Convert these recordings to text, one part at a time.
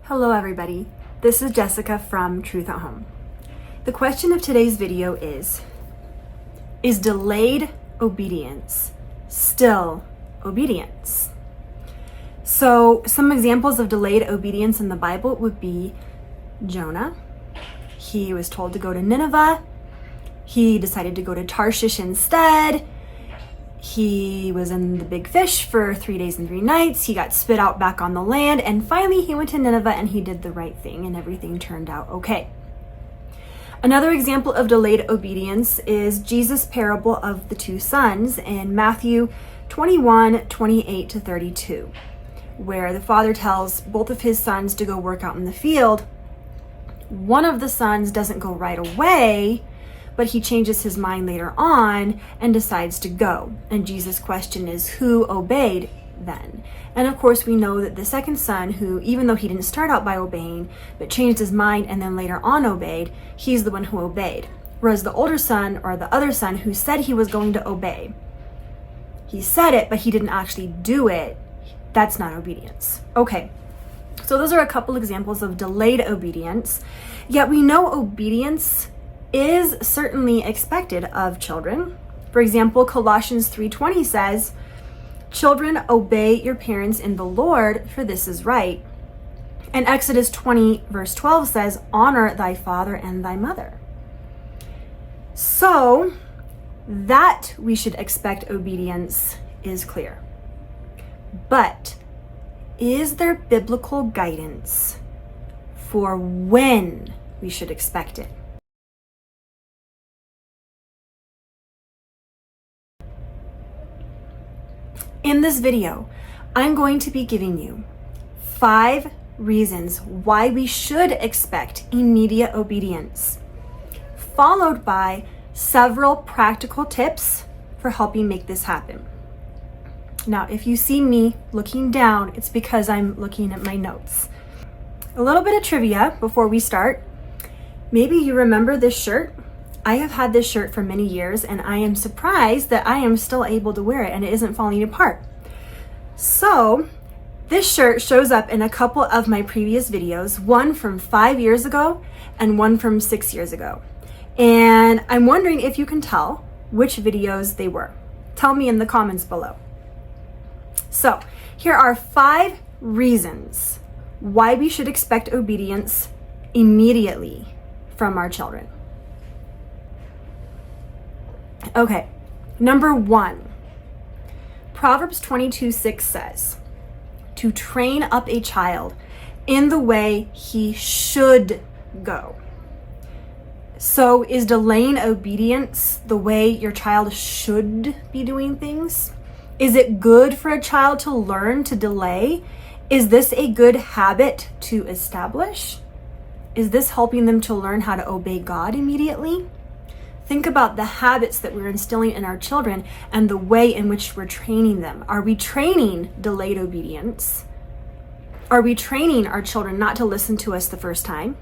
Hello everybody, this is Jessica from Truth at Home. The question of today's video is delayed obedience still obedience? So some examples of delayed obedience in the Bible would be Jonah. He was told to go to Nineveh. He decided to go to Tarshish instead. He was in the big fish for 3 days and 3 nights. He got spit out back on the land, and finally he went to Nineveh and he did the right thing and everything turned out okay. Another example of delayed obedience is Jesus' parable of the 2 sons in Matthew 21:28-32, where the father tells both of his sons to go work out in the field. One of the sons doesn't go right away, but he changes his mind later on and decides to go. And Jesus' question is, who obeyed then? And of course, we know that the second son, who, even though he didn't start out by obeying, but changed his mind and then later on obeyed, he's the one who obeyed. Whereas the older son, or the other son, who said he was going to obey, he said it, but he didn't actually do it. That's not obedience. Okay, so those are a couple examples of delayed obedience. Yet we know obedience is certainly expected of children. For example, Colossians 3:20 says, "Children, obey your parents in the Lord, for this is right." And Exodus 20:12 says, "Honor thy father and thy mother." So that we should expect obedience is clear. But is there biblical guidance for when we should expect it? In this video, I'm going to be giving you 5 reasons why we should expect immediate obedience, followed by several practical tips for helping make this happen. Now, if you see me looking down, it's because I'm looking at my notes. A little bit of trivia before we start. Maybe you remember this shirt. I have had this shirt for many years, and I am surprised that I am still able to wear it and it isn't falling apart. So this shirt shows up in a couple of my previous videos, one from 5 years ago and one from 6 years ago. And I'm wondering if you can tell which videos they were. Tell me in the comments below. So here are 5 reasons why we should expect obedience immediately from our children. Okay, number 1, Proverbs 22:6 says, "To train up a child in the way he should go." So is delaying obedience the way your child should be doing things? Is it good for a child to learn to delay? Is this a good habit to establish? Is this helping them to learn how to obey God immediately? Think about the habits that we're instilling in our children and the way in which we're training them. Are we training delayed obedience? Are we training our children not to listen to us the first time?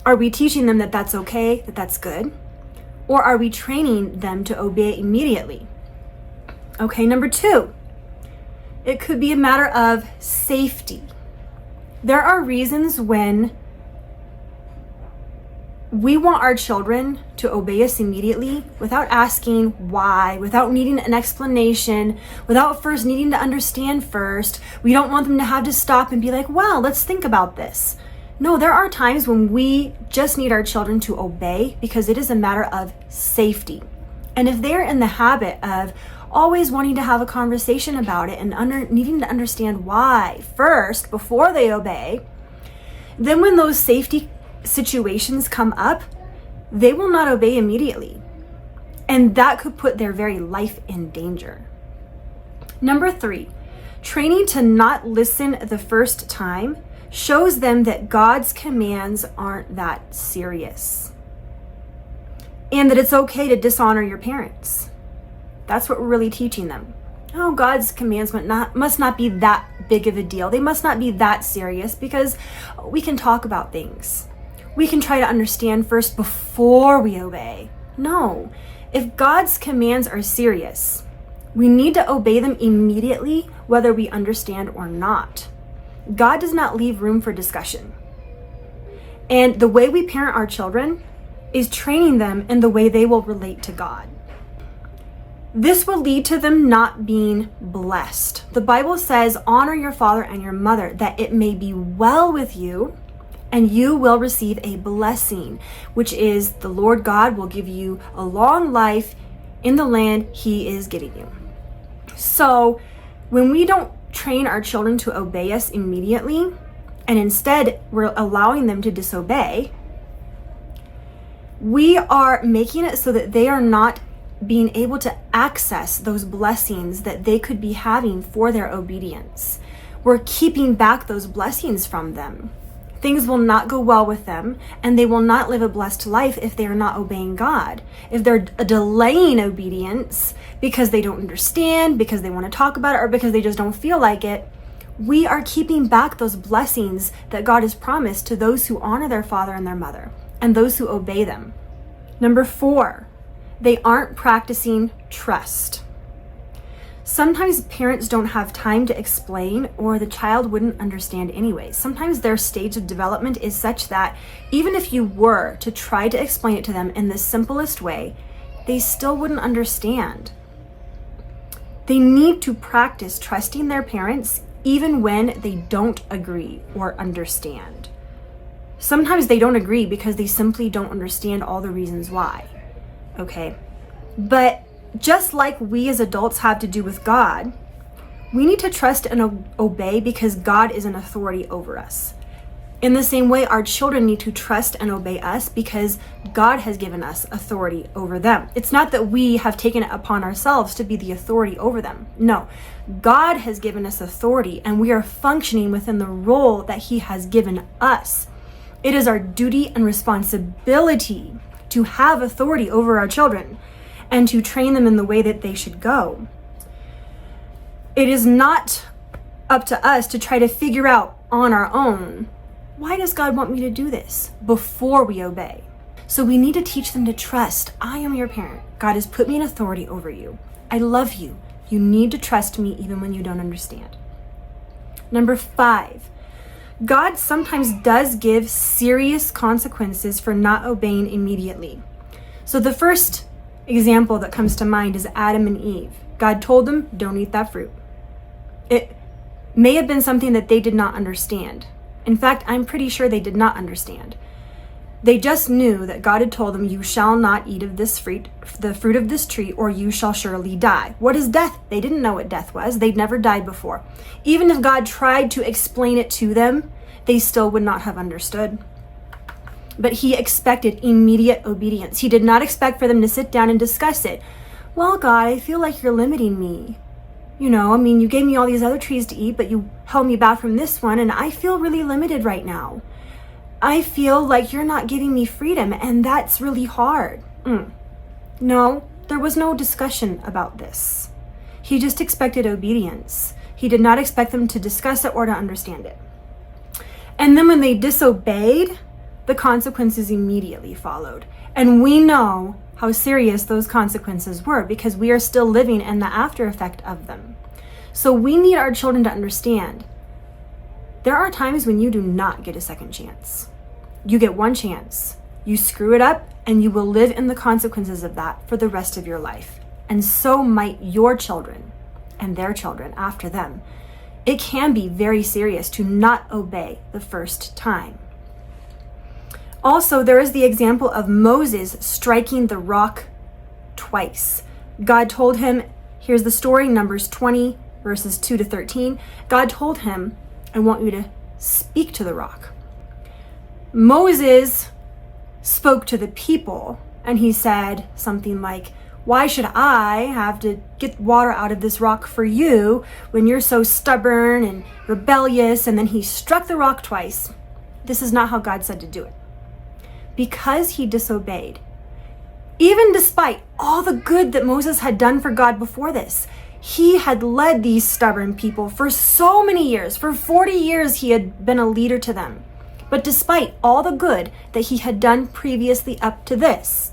Are we teaching them that that's okay, that that's good? Or are we training them to obey immediately? Okay, number 2, it could be a matter of safety. There are reasons when we want our children to obey us immediately without asking why, without needing an explanation, without first needing to understand first. We don't want them to have to stop and be like, well, let's think about this. No, there are times when we just need our children to obey because it is a matter of safety. And if they're in the habit of always wanting to have a conversation about it and needing to understand why first before they obey, then when those safety situations come up, they will not obey immediately. And that could put their very life in danger. Number 3, training to not listen the first time shows them that God's commands aren't that serious and that it's okay to dishonor your parents. That's what we're really teaching them. Oh, God's commands must not be that big of a deal. They must not be that serious because we can talk about things. We can try to understand first before we obey. No, if God's commands are serious, we need to obey them immediately, whether we understand or not. God does not leave room for discussion. And the way we parent our children is training them in the way they will relate to God. This will lead to them not being blessed. The Bible says, honor your father and your mother, that it may be well with you, and you will receive a blessing, which is the Lord God will give you a long life in the land he is giving you. So when we don't train our children to obey us immediately, and instead we're allowing them to disobey, we are making it so that they are not being able to access those blessings that they could be having for their obedience. We're keeping back those blessings from them. Things will not go well with them, and they will not live a blessed life if they are not obeying God. If they're delaying obedience because they don't understand, because they want to talk about it, or because they just don't feel like it, we are keeping back those blessings that God has promised to those who honor their father and their mother, and those who obey them. Number 4, they aren't practicing trust. Sometimes parents don't have time to explain, or the child wouldn't understand anyway. Sometimes their stage of development is such that even if you were to try to explain it to them in the simplest way, they still wouldn't understand. They need to practice trusting their parents even when they don't agree or understand. Sometimes they don't agree because they simply don't understand all the reasons why. Okay? But just like we as adults have to do with God, we need to trust and obey because God is an authority over us. In the same way, our children need to trust and obey us because God has given us authority over them. It's not that we have taken it upon ourselves to be the authority over them. No, God has given us authority, and we are functioning within the role that He has given us. It is our duty and responsibility to have authority over our children and to train them in the way that they should go. It is not up to us to try to figure out on our own, why does God want me to do this, before we obey. So we need to teach them to trust. I am your parent. God has put me in authority over you. I love you. You need to trust me even when you don't understand. Number 5, God sometimes does give serious consequences for not obeying immediately. So the first example that comes to mind is Adam and Eve. God told them, don't eat that fruit. It may have been something that they did not understand. In fact, I'm pretty sure they did not understand. They just knew that God had told them, you shall not eat of this fruit, the fruit of this tree, or you shall surely die. What is death? They didn't know what death was. They'd never died before. Even if God tried to explain it to them, they still would not have understood. But He expected immediate obedience. He did not expect for them to sit down and discuss it. Well, God, I feel like you're limiting me. You gave me all these other trees to eat, but you held me back from this one, and I feel really limited right now. I feel like you're not giving me freedom, and that's really hard. No, there was no discussion about this. He just expected obedience. He did not expect them to discuss it or to understand it. And then when they disobeyed, the consequences immediately followed. And we know how serious those consequences were because we are still living in the after effect of them. So we need our children to understand there are times when you do not get a second chance. You get one chance. You screw it up, and you will live in the consequences of that for the rest of your life. And so might your children and their children after them. It can be very serious to not obey the first time. Also, there is the example of Moses striking the rock twice. God told him, here's the story, Numbers 20, verses 2 to 13. God told him, I want you to speak to the rock. Moses spoke to the people, and he said something like, why should I have to get water out of this rock for you when you're so stubborn and rebellious? And then he struck the rock twice. This is not how God said to do it. Because he disobeyed, even despite all the good that Moses had done for God before this, he had led these stubborn people for so many years. For 40 years, he had been a leader to them. But despite all the good that he had done previously up to this,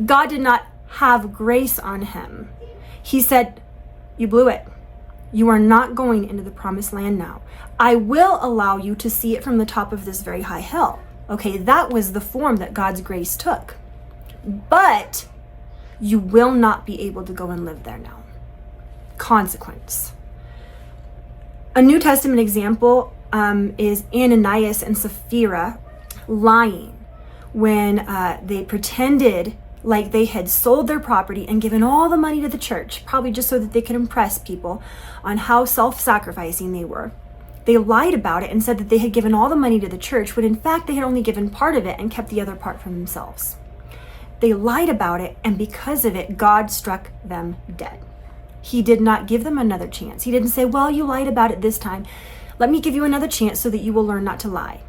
God did not have grace on him. He said, you blew it. You are not going into the promised land now. I will allow you to see it from the top of this very high hill. Okay, that was the form that God's grace took. But you will not be able to go and live there now. Consequence. A New Testament example is Ananias and Sapphira lying when they pretended like they had sold their property and given all the money to the church, probably just so that they could impress people on how self-sacrificing they were. They lied about it and said that they had given all the money to the church, when in fact they had only given part of it and kept the other part for themselves. They lied about it, and because of it, God struck them dead. He did not give them another chance. He didn't say, well, you lied about it this time. Let me give you another chance so that you will learn not to lie.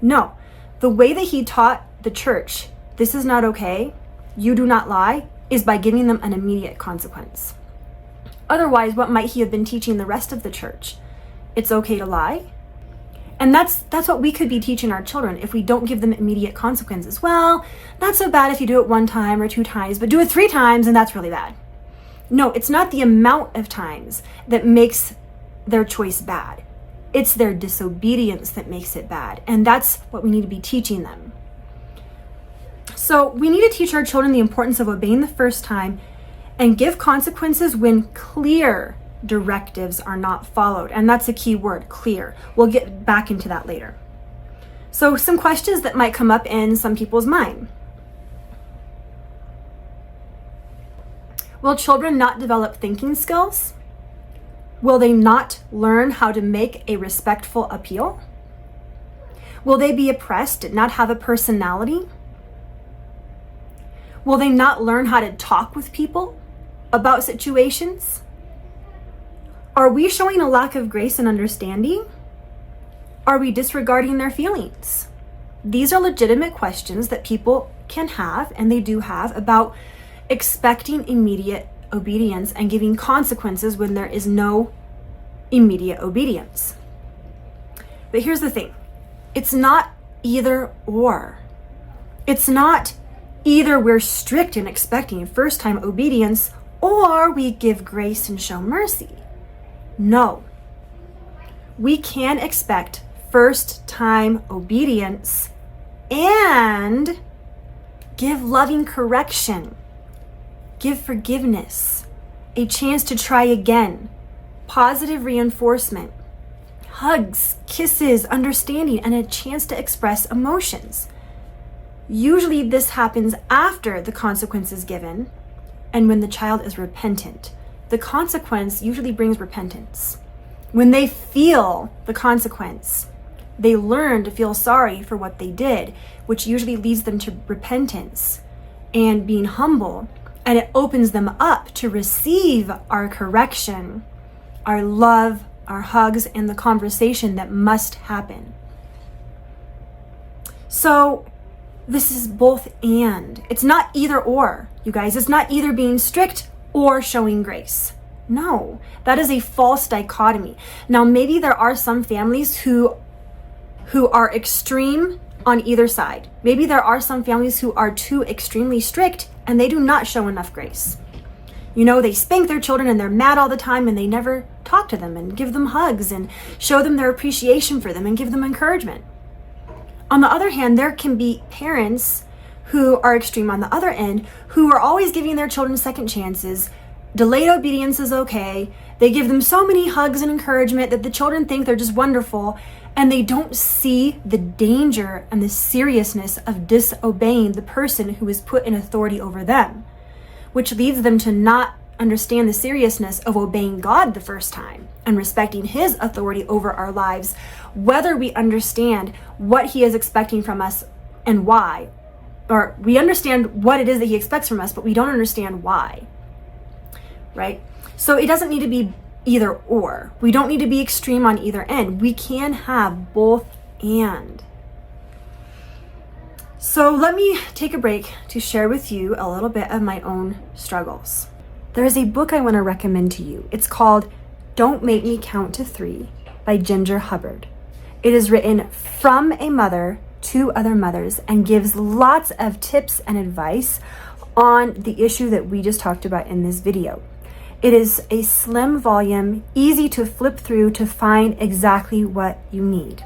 No, the way that he taught the church, this is not okay, you do not lie, is by giving them an immediate consequence. Otherwise, what might he have been teaching the rest of the church? It's okay to lie? And that's what we could be teaching our children if we don't give them immediate consequences. Well, not so bad if you do it 1 time or 2 times, but do it 3 times and that's really bad. No, it's not the amount of times that makes their choice bad. It's their disobedience that makes it bad. And that's what we need to be teaching them. So we need to teach our children the importance of obeying the first time and give consequences when clear directives are not followed. And that's a key word, clear. We'll get back into that later. So some questions that might come up in some people's mind. Will children not develop thinking skills? Will they not learn how to make a respectful appeal? Will they be oppressed and not have a personality? Will they not learn how to talk with people about situations? Are we showing a lack of grace and understanding? Are we disregarding their feelings? These are legitimate questions that people can have, and they do have, about expecting immediate obedience and giving consequences when there is no immediate obedience. But here's the thing. It's not either or. It's not either we're strict in expecting first-time obedience or we give grace and show mercy. No. We can expect first-time obedience and give loving correction, give forgiveness, a chance to try again, positive reinforcement, hugs, kisses, understanding, and a chance to express emotions. Usually this happens after the consequence is given and when the child is repentant. The consequence usually brings repentance. When they feel the consequence, they learn to feel sorry for what they did, which usually leads them to repentance and being humble, and it opens them up to receive our correction, our love, our hugs, and the conversation that must happen. So this is both and. It's not either or, you guys. It's not either being strict or showing grace. No, that is a false dichotomy. Now, maybe there are some families who are extreme on either side. Maybe there are some families who are too extremely strict and they do not show enough grace. You know, they spank their children and they're mad all the time and they never talk to them and give them hugs and show them their appreciation for them and give them encouragement. On the other hand, there can be parents who are extreme on the other end, who are always giving their children second chances. Delayed obedience is okay. They give them so many hugs and encouragement that the children think they're just wonderful, and they don't see the danger and the seriousness of disobeying the person who is put in authority over them, which leads them to not understand the seriousness of obeying God the first time and respecting his authority over our lives, whether we understand what he is expecting from us and why. Or we understand what it is that he expects from us, but we don't understand why, right? So it doesn't need to be either or. We don't need to be extreme on either end. We can have both and. So let me take a break to share with you a little bit of my own struggles. There is a book I want to recommend to you. It's called Don't Make Me Count to 3 by Ginger Hubbard. It is written from a mother to other mothers and gives lots of tips and advice on the issue that we just talked about in this video. It is a slim volume, easy to flip through to find exactly what you need.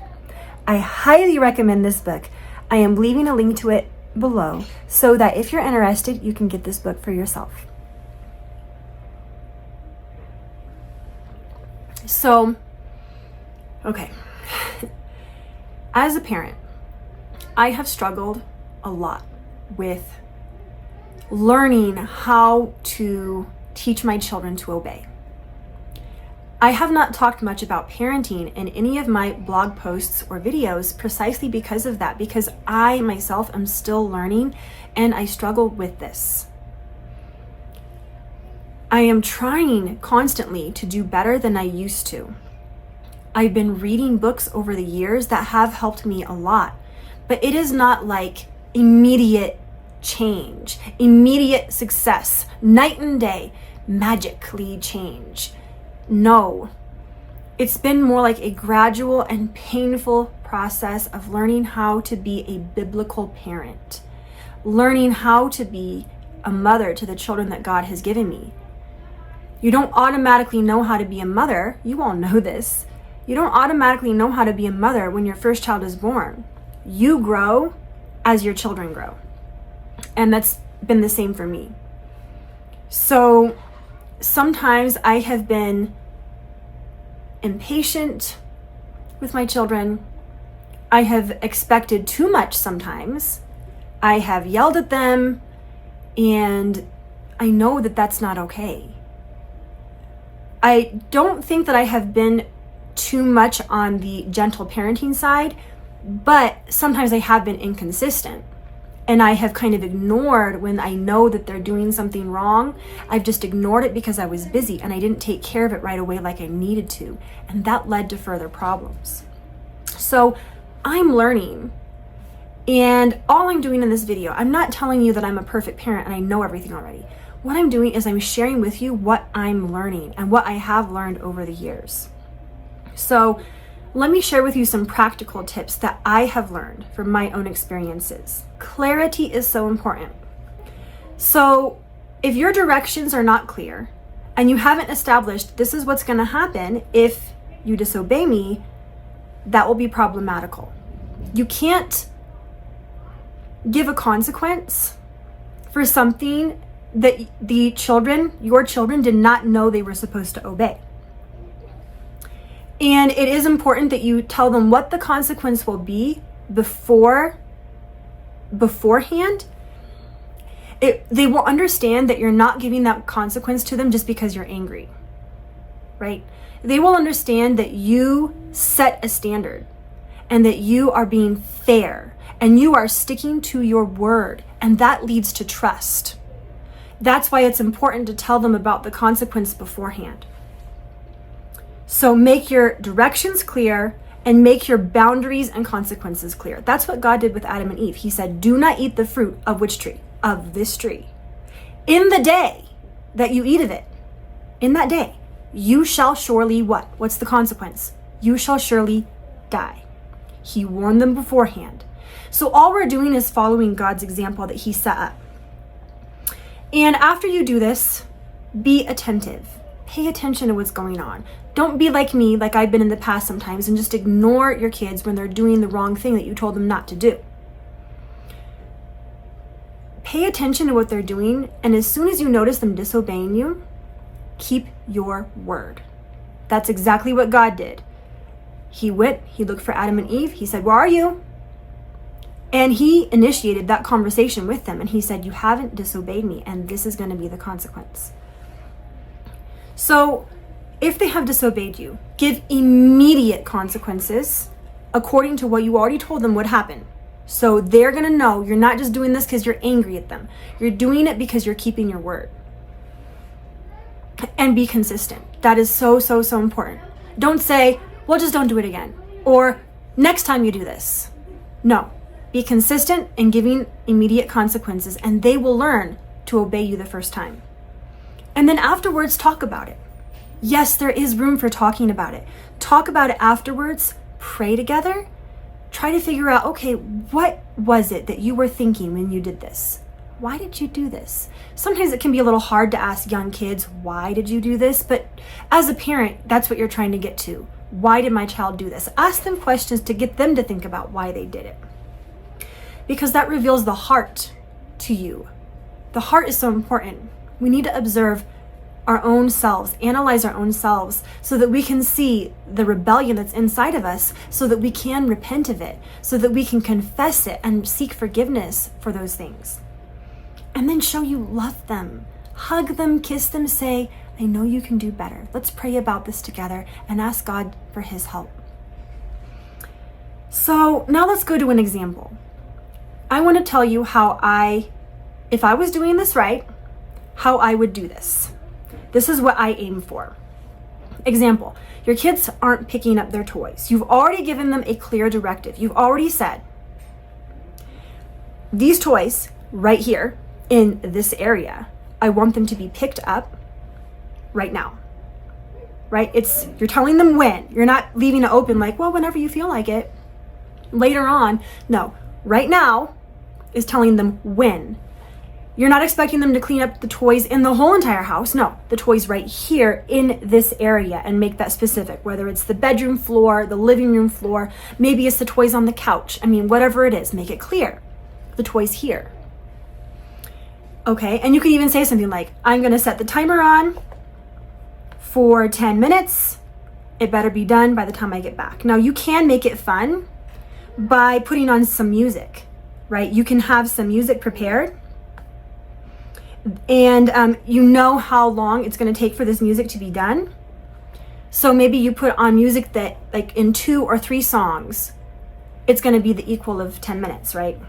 I highly recommend this book. I am leaving a link to it below so that if you're interested, you can get this book for yourself. So, okay. As a parent, I have struggled a lot with learning how to teach my children to obey. I have not talked much about parenting in any of my blog posts or videos precisely because of that, because I myself am still learning and I struggle with this. I am trying constantly to do better than I used to. I've been reading books over the years that have helped me a lot, but it is not like immediate change, immediate success, night and day, magically change. No, it's been more like a gradual and painful process of learning how to be a biblical parent, learning how to be a mother to the children that God has given me. You don't automatically know how to be a mother. You all know this. You don't automatically know how to be a mother when your first child is born. You grow as your children grow. And that's been the same for me. So sometimes I have been impatient with my children. I have expected too much sometimes. I have yelled at them, and I know that that's not okay. I don't think that I have been too much on the gentle parenting side, but sometimes I have been inconsistent. And I have kind of ignored when I know that they're doing something wrong. I've just ignored it because I was busy and I didn't take care of it right away like I needed to. And that led to further problems. So I'm learning. And all I'm doing in this video, I'm not telling you that I'm a perfect parent and I know everything already. What I'm doing is I'm sharing with you what I'm learning and what I have learned over the years. So let me share with you some practical tips that I have learned from my own experiences. Clarity is so important. So if your directions are not clear and you haven't established this is what's going to happen if you disobey me, that will be problematical. You can't give a consequence for something that your children did not know they were supposed to obey. And it is important that you tell them what the consequence will be beforehand. They will understand that you're not giving that consequence to them just because you're angry, right? They will understand that you set a standard and that you are being fair and you are sticking to your word, and that leads to trust. That's why it's important to tell them about the consequence beforehand. So make your directions clear and make your boundaries and consequences clear. That's what God did with Adam and Eve. He said, do not eat the fruit of which tree? Of this tree. In the day that you eat of it, in that day, you shall surely what? What's the consequence? You shall surely die. He warned them beforehand. So all we're doing is following God's example that he set up. And after you do this, be attentive. Pay attention to what's going on. Don't be like me, like I've been in the past sometimes, and just ignore your kids when they're doing the wrong thing that you told them not to do. Pay attention to what they're doing, and as soon as you notice them disobeying you, keep your word. That's exactly what God did. He looked for Adam and Eve. He said, where are you? And he initiated that conversation with them, and he said, you haven't disobeyed me, and this is going to be the consequence. So if they have disobeyed you, give immediate consequences according to what you already told them would happen. So they're going to know you're not just doing this because you're angry at them. You're doing it because you're keeping your word. And be consistent. That is so, so, so important. Don't say, well, just don't do it again. Or next time you do this. No. Be consistent in giving immediate consequences, and they will learn to obey you the first time. And then afterwards, talk about it. Yes, there is room for talking about it. Talk about it afterwards. Pray together. Try to figure out, okay, what was it that you were thinking when you did this? why did you do this? Sometimes it can be a little hard to ask young kids, why did you do this? But as a parent, that's what you're trying to get to. Why did my child do this? Ask them questions to get them to think about why they did it. Because that reveals the heart to you. The heart is so important. We need to observe our own selves, analyze our own selves, so that we can see the rebellion that's inside of us, so that we can repent of it, so that we can confess it and seek forgiveness for those things. And then show you love them. Hug them, kiss them, say, I know you can do better. Let's pray about this together and ask God for his help. So now let's go to an example. I want to tell you how if I was doing this right, how I would do this. This is what I aim for. Example, your kids aren't picking up their toys. You've already given them a clear directive. You've already said, these toys right here in this area, I want them to be picked up right now. Right? You're telling them when. You're not leaving it open like, well, whenever you feel like it. Later on. No, right now is telling them when. You're not expecting them to clean up the toys in the whole entire house. No, the toys right here in this area, and make that specific, whether it's the bedroom floor, the living room floor, maybe it's the toys on the couch. I mean, whatever it is, make it clear. The toys here. Okay, and you can even say something like, I'm going to set the timer on for 10 minutes. It better be done by the time I get back. Now, you can make it fun by putting on some music, right? You can have some music prepared. And you know how long it's going to take for this music to be done. So maybe you put on music that, like, in 2 or 3 songs, it's going to be the equal of 10 minutes, right?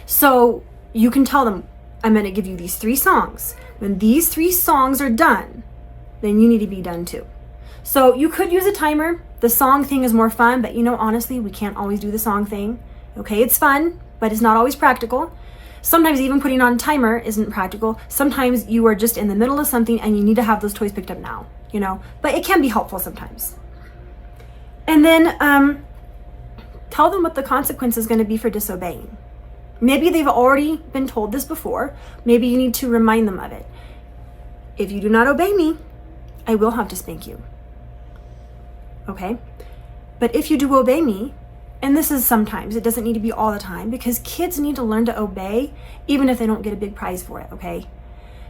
So you can tell them, I'm going to give you these 3 songs. When these 3 songs are done, then you need to be done too. So you could use a timer. The song thing is more fun, but honestly, we can't always do the song thing. Okay, it's fun, but it's not always practical. Sometimes even putting on a timer isn't practical. Sometimes you are just in the middle of something and you need to have those toys picked up now, but it can be helpful sometimes. And then tell them what the consequence is going to be for disobeying. Maybe they've already been told this before. Maybe you need to remind them of it. If you do not obey me, I will have to spank you. Okay? But if you do obey me, and this is sometimes, it doesn't need to be all the time, because kids need to learn to obey even if they don't get a big prize for it, okay?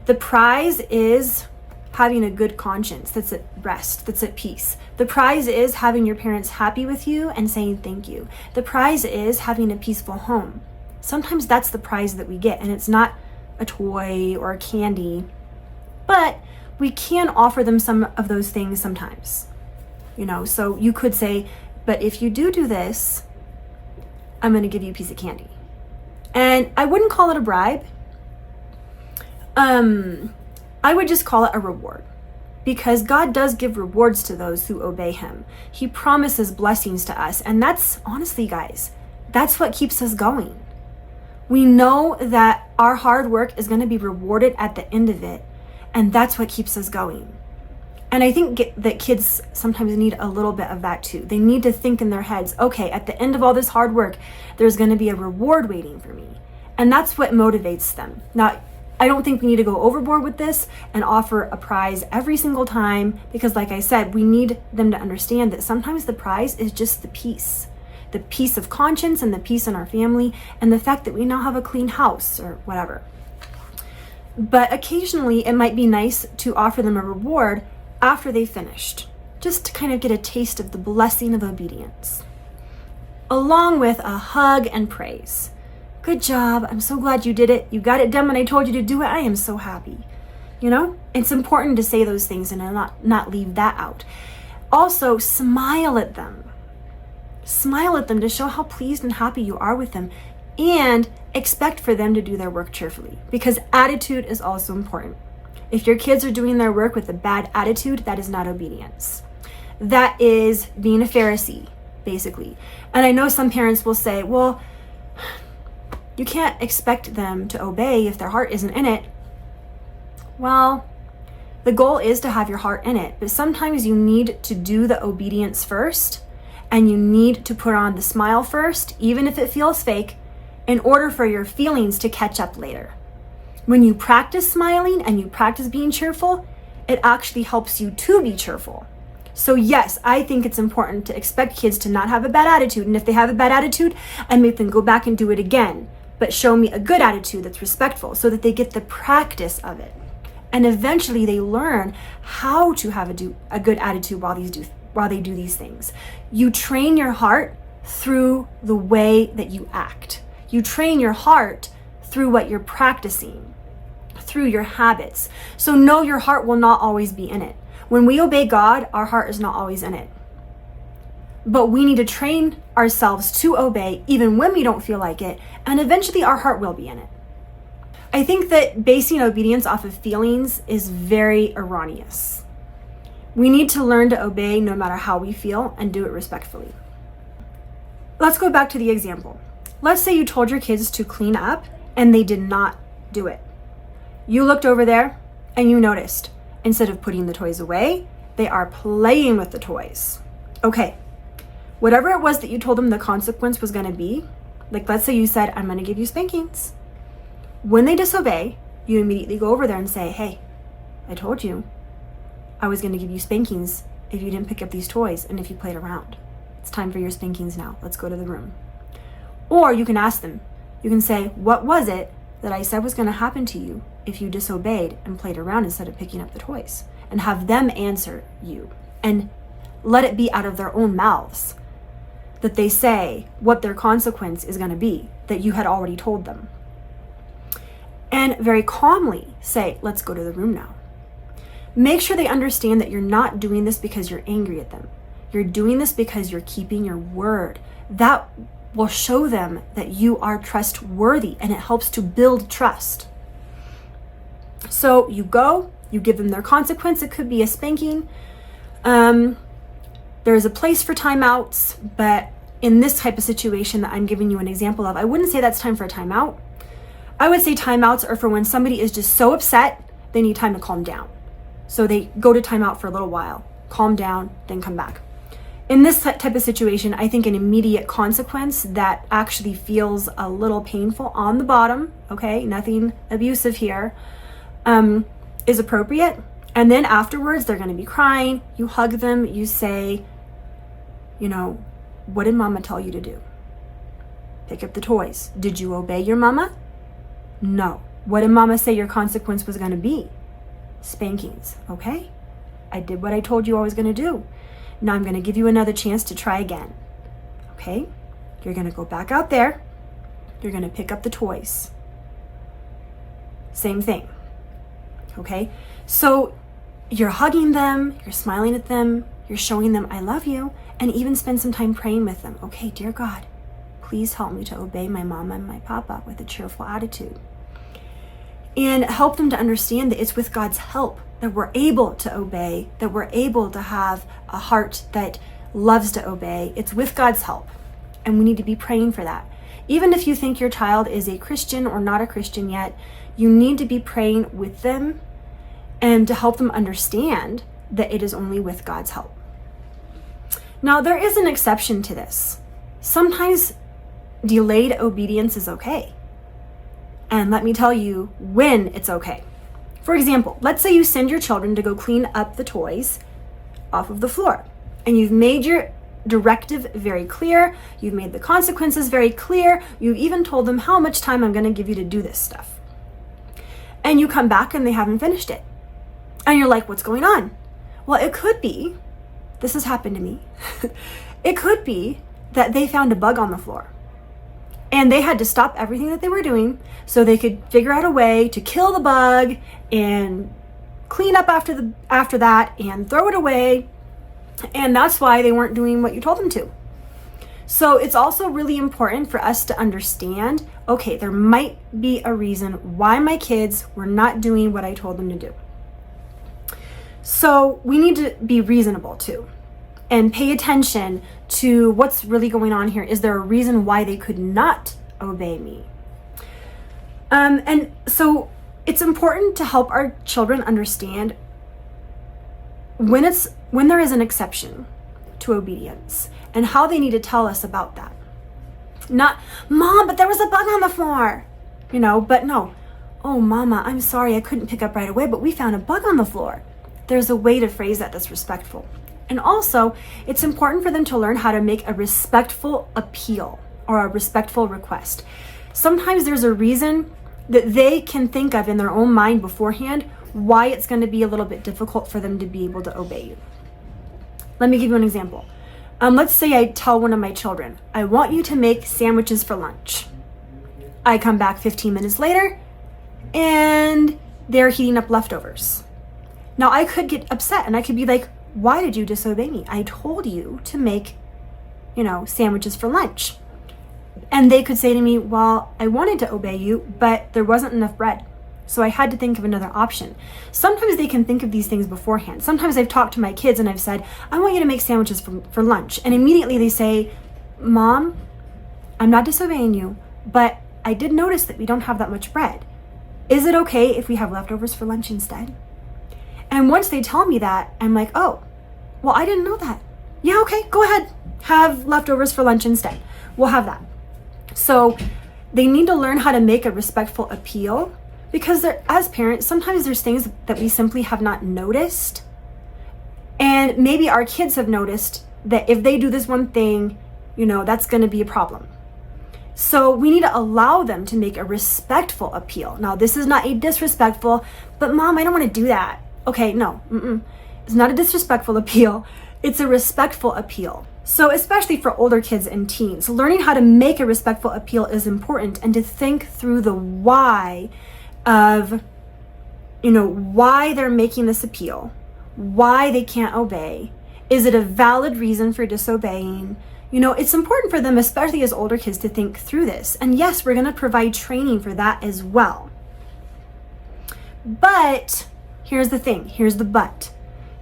The prize is having a good conscience that's at rest, that's at peace. The prize is having your parents happy with you and saying thank you. The prize is having a peaceful home. Sometimes that's the prize that we get, and it's not a toy or a candy, but we can offer them some of those things sometimes. So you could say, but if you do this, I'm going to give you a piece of candy. And I wouldn't call it a bribe. I would just call it a reward, because God does give rewards to those who obey him. He promises blessings to us. And that's, honestly, guys, that's what keeps us going. We know that our hard work is going to be rewarded at the end of it. And that's what keeps us going. And I think that kids sometimes need a little bit of that too. They need to think in their heads, okay, at the end of all this hard work, there's going to be a reward waiting for me. And that's what motivates them. Now, I don't think we need to go overboard with this and offer a prize every single time, because like I said, we need them to understand that sometimes the prize is just the peace of conscience and the peace in our family and the fact that we now have a clean house or whatever. But occasionally it might be nice to offer them a reward after they finished, just to kind of get a taste of the blessing of obedience, along with a hug and praise. Good job. I'm so glad you did it. You got it done when I told you to do it. I am so happy. It's important to say those things and not leave that out. Also, smile at them. Smile at them to show how pleased and happy you are with them, and expect for them to do their work cheerfully, because attitude is also important. If your kids are doing their work with a bad attitude, that is not obedience. That is being a Pharisee, basically. And I know some parents will say, well, you can't expect them to obey if their heart isn't in it. Well, the goal is to have your heart in it, but sometimes you need to do the obedience first, and you need to put on the smile first, even if it feels fake, in order for your feelings to catch up later. When you practice smiling and you practice being cheerful, it actually helps you to be cheerful. So yes, I think it's important to expect kids to not have a bad attitude. And if they have a bad attitude, I make them go back and do it again, but show me a good attitude that's respectful so that they get the practice of it. And eventually they learn how to have a good attitude while they do these things. You train your heart through the way that you act. You train your heart through what you're practicing, through your habits. So no, your heart will not always be in it. When we obey God, our heart is not always in it. But we need to train ourselves to obey even when we don't feel like it, and eventually our heart will be in it. I think that basing obedience off of feelings is very erroneous. We need to learn to obey no matter how we feel and do it respectfully. Let's go back to the example. Let's say you told your kids to clean up and they did not do it. You looked over there and you noticed, instead of putting the toys away, they are playing with the toys. Okay, whatever it was that you told them the consequence was going to be, like let's say you said, I'm going to give you spankings. When they disobey, you immediately go over there and say, hey, I told you I was going to give you spankings if you didn't pick up these toys and if you played around. It's time for your spankings now. Let's go to the room. Or you can ask them. You can say, what was it that I said was going to happen to you if you disobeyed and played around instead of picking up the toys? And have them answer you. And let it be out of their own mouths that they say what their consequence is going to be that you had already told them. And very calmly say, let's go to the room now. Make sure they understand that you're not doing this because you're angry at them. You're doing this because you're keeping your word. That will show them that you are trustworthy, and it helps to build trust. So you go, you give them their consequence. It could be a spanking. There's a place for timeouts, but in this type of situation that I'm giving you an example of, I wouldn't say that's time for a timeout. I would say timeouts are for when somebody is just so upset, they need time to calm down. So they go to timeout for a little while, calm down, then come back. In this type of situation, I think an immediate consequence that actually feels a little painful on the bottom, okay, nothing abusive here, is appropriate. And then afterwards, they're going to be crying. You hug them. You say, what did mama tell you to do? Pick up the toys. Did you obey your mama? No. What did mama say your consequence was going to be? Spankings. Okay? I did what I told you I was going to do. Now I'm going to give you another chance to try again. Okay? You're going to go back out there. You're going to pick up the toys. Same thing. Okay? So you're hugging them, you're smiling at them, you're showing them I love you, and even spend some time praying with them. Okay, dear God, please help me to obey my mama and my papa with a cheerful attitude. And help them to understand that it's with God's help that we're able to obey, that we're able to have a heart that loves to obey. It's with God's help. And we need to be praying for that. Even if you think your child is a Christian or not a Christian yet, you need to be praying with them and to help them understand that it is only with God's help. Now, there is an exception to this. Sometimes delayed obedience is okay. And let me tell you when it's okay. For example, let's say you send your children to go clean up the toys off of the floor, and you've made your directive very clear. You've made the consequences very clear. You've even told them how much time I'm going to give you to do this stuff. And you come back and they haven't finished it. And you're like, what's going on? Well, it could be, this has happened to me. It could be that they found a bug on the floor. And they had to stop everything that they were doing so they could figure out a way to kill the bug and clean up after that and throw it away. And that's why they weren't doing what you told them to. So it's also really important for us to understand, okay, there might be a reason why my kids were not doing what I told them to do. So we need to be reasonable too and pay attention to what's really going on here. Is there a reason why they could not obey me? And so it's important to help our children understand when there is an exception to obedience and how they need to tell us about that. Not, Mom, but there was a bug on the floor. But no. Oh, Mama, I'm sorry I couldn't pick up right away, but we found a bug on the floor. There's a way to phrase that that's respectful. And also, it's important for them to learn how to make a respectful appeal or a respectful request. Sometimes there's a reason that they can think of in their own mind beforehand why it's going to be a little bit difficult for them to be able to obey you. Let me give you an example. Let's say I tell one of my children, I want you to make sandwiches for lunch. I come back 15 minutes later and they're heating up leftovers. Now I could get upset and I could be like, why did you disobey me? I told you to make, sandwiches for lunch. And they could say to me, well, I wanted to obey you, but there wasn't enough bread. So I had to think of another option. Sometimes they can think of these things beforehand. Sometimes I've talked to my kids and I've said, I want you to make sandwiches for lunch. And immediately they say, Mom, I'm not disobeying you, but I did notice that we don't have that much bread. Is it okay if we have leftovers for lunch instead? And once they tell me that, I'm like, oh, well, I didn't know that. Yeah, okay, go ahead. Have leftovers for lunch instead. We'll have that. So they need to learn how to make a respectful appeal, because as parents, sometimes there's things that we simply have not noticed. And maybe our kids have noticed that if they do this one thing, that's going to be a problem. So we need to allow them to make a respectful appeal. Now, this is not a disrespectful, but Mom, I don't want to do that. Okay, no, it's not a disrespectful appeal. It's a respectful appeal. So especially for older kids and teens, learning how to make a respectful appeal is important, and to think through the why of, why they're making this appeal, why they can't obey. Is it a valid reason for disobeying? It's important for them, especially as older kids, to think through this. And yes, we're going to provide training for that as well. But here's the thing, here's the but.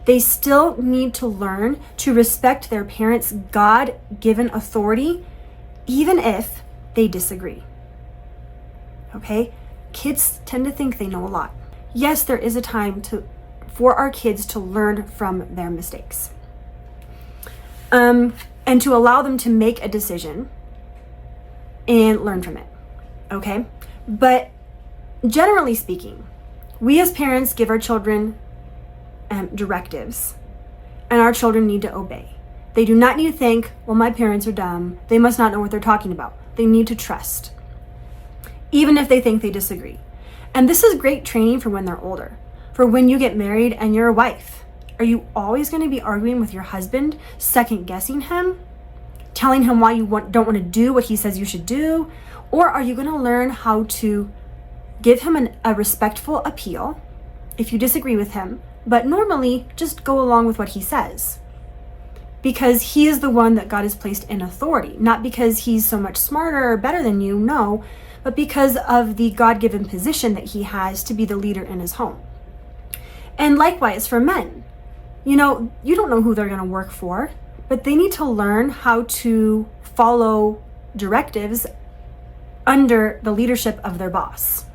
They still need to learn to respect their parents' God-given authority, even if they disagree. Okay? Kids tend to think they know a lot. Yes, there is a time for our kids to learn from their mistakes. And to allow them to make a decision and learn from it. Okay? But generally speaking, we as parents give our children directives, and our children need to obey. They do not need to think, well, my parents are dumb. They must not know what they're talking about. They need to trust, even if they think they disagree. And this is great training for when they're older. For when you get married and you're a wife, are you always going to be arguing with your husband, second guessing him, telling him why you don't want to do what he says you should do? Or are you going to learn how to give him a respectful appeal if you disagree with him, but normally just go along with what he says? Because he is the one that God has placed in authority, not because he's so much smarter or better than you, no, but because of the God-given position that he has to be the leader in his home. And likewise for men, you don't know who they're going to work for, but they need to learn how to follow directives under the leadership of their boss.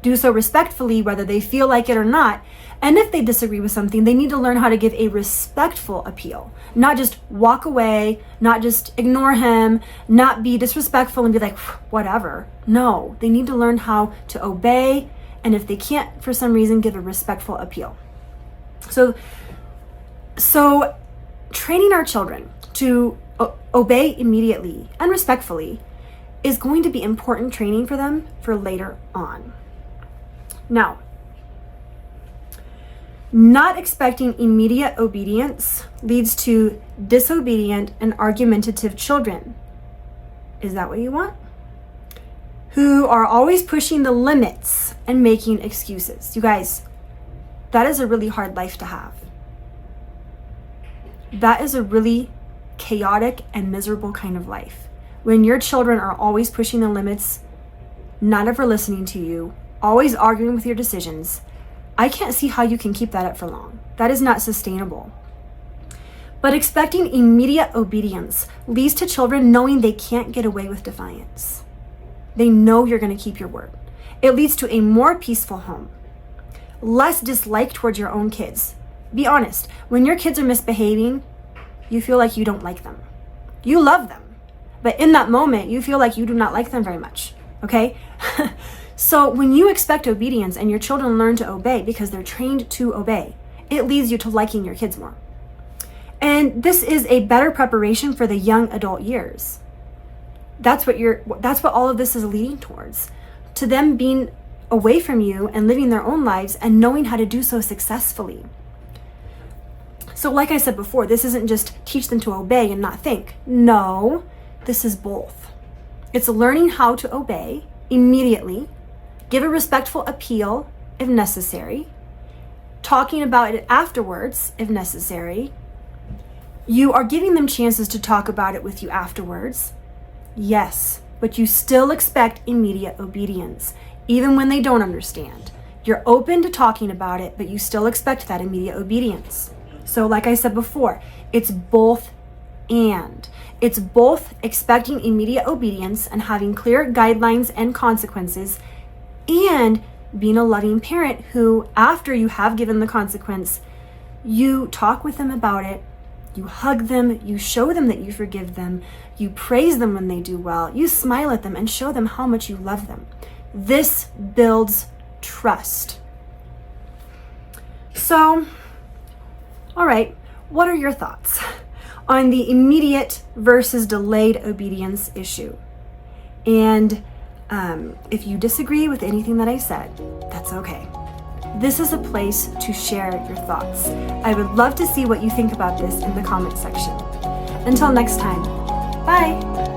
Do so respectfully, whether they feel like it or not. And if they disagree with something, they need to learn how to give a respectful appeal, not just walk away, not just ignore him, not be disrespectful and be like, whatever. No, they need to learn how to obey, and if they can't, for some reason, give a respectful appeal. So training our children to obey immediately and respectfully is going to be important training for them for later on. Now, not expecting immediate obedience leads to disobedient and argumentative children. Is that what you want? Who are always pushing the limits and making excuses. You guys, that is a really hard life to have. That is a really chaotic and miserable kind of life. When your children are always pushing the limits, not ever listening to you, always arguing with your decisions, I can't see how you can keep that up for long. That is not sustainable. But expecting immediate obedience leads to children knowing they can't get away with defiance. They know you're going to keep your word. It leads to a more peaceful home, less dislike towards your own kids. Be honest, when your kids are misbehaving, you feel like you don't like them. You love them, but in that moment, you feel like you do not like them very much, okay? So when you expect obedience and your children learn to obey because they're trained to obey, it leads you to liking your kids more. And this is a better preparation for the young adult years. That's what all of this is leading towards. To them being away from you and living their own lives and knowing how to do so successfully. So like I said before, this isn't just teach them to obey and not think. No, this is both. It's learning how to obey immediately, give a respectful appeal if necessary, talking about it afterwards if necessary. You are giving them chances to talk about it with you afterwards. Yes, but you still expect immediate obedience, even when they don't understand. You're open to talking about it, but you still expect that immediate obedience. So like I said before, it's both and. It's both expecting immediate obedience and having clear guidelines and consequences, and being a loving parent who, after you have given the consequence, you talk with them about it, you hug them, you show them that you forgive them, you praise them when they do well, you smile at them and show them how much you love them. This builds trust. So, all right, what are your thoughts on the immediate versus delayed obedience issue? And if you disagree with anything that I said, that's okay. This is a place to share your thoughts. I would love to see what you think about this in the comment section. Until next time, bye.